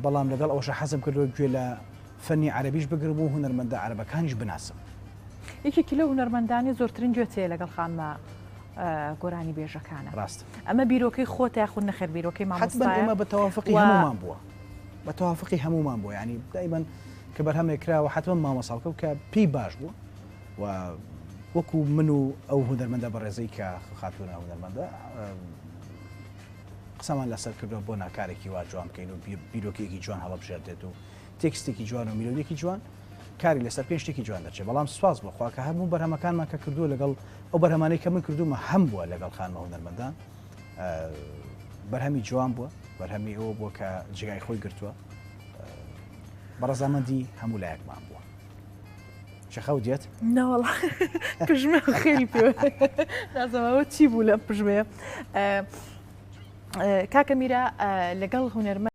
بەڵام لەگەڵ ئەوش حەزم کردو گوێ لە فەنی عەربیش بگرم و هونەرمەندە عەرەبەکانیش بناسم. یەکێکی لە هونەرمەندانی زۆرترین گوێچێ لەگەڵ خانمە گۆرانی بێژەکانە. ڕاست. ئەمە بیرۆکەی خۆت یاخود نەخێر بیرۆکەی مامۆستایە؟ حتمەن ئێمە بە تەوافقی هەمومان بووە. بە تەوافقی هەمومان بووە. یعنی دایمەن کە بەرهەمێکراوە حتمەن مامۆساڵکە کە پێی باش بووە و وەکو من و ئەو هونەرمەندە بەڕێزەی کە خاتوونە هونەرمەندە قسەمان لەسەر کردووە بۆ ناکارێکی وا جوان بکەین و بیرۆکێکی جوان هەڵەبژێردێت و تێکستێکی جوان و میلۆدێکی جوان کاری لەسەر پێ شتێکی جوان دەچێت. بەڵام سوپاس بخوا کە هەموو بەرهەمەکانمان کە کردووە لەگەڵ ئەو بەرهەمانەی کە من کردومە هەم بووە لەگەڵ خانمە هونەرمەندان بەرهەمی جوان بووە، بەرهەمی ئەوە بووە کە جگای خۆی گرتووە، بەڕەزامەندی هەموو لایەکمان بووە. شەخەو دێت؟ نەوەڵ پژمە خێری پێ نازەمەوە چی بوو لە پژمەیە. کاکە میرە لەگەڵ هونەرمەند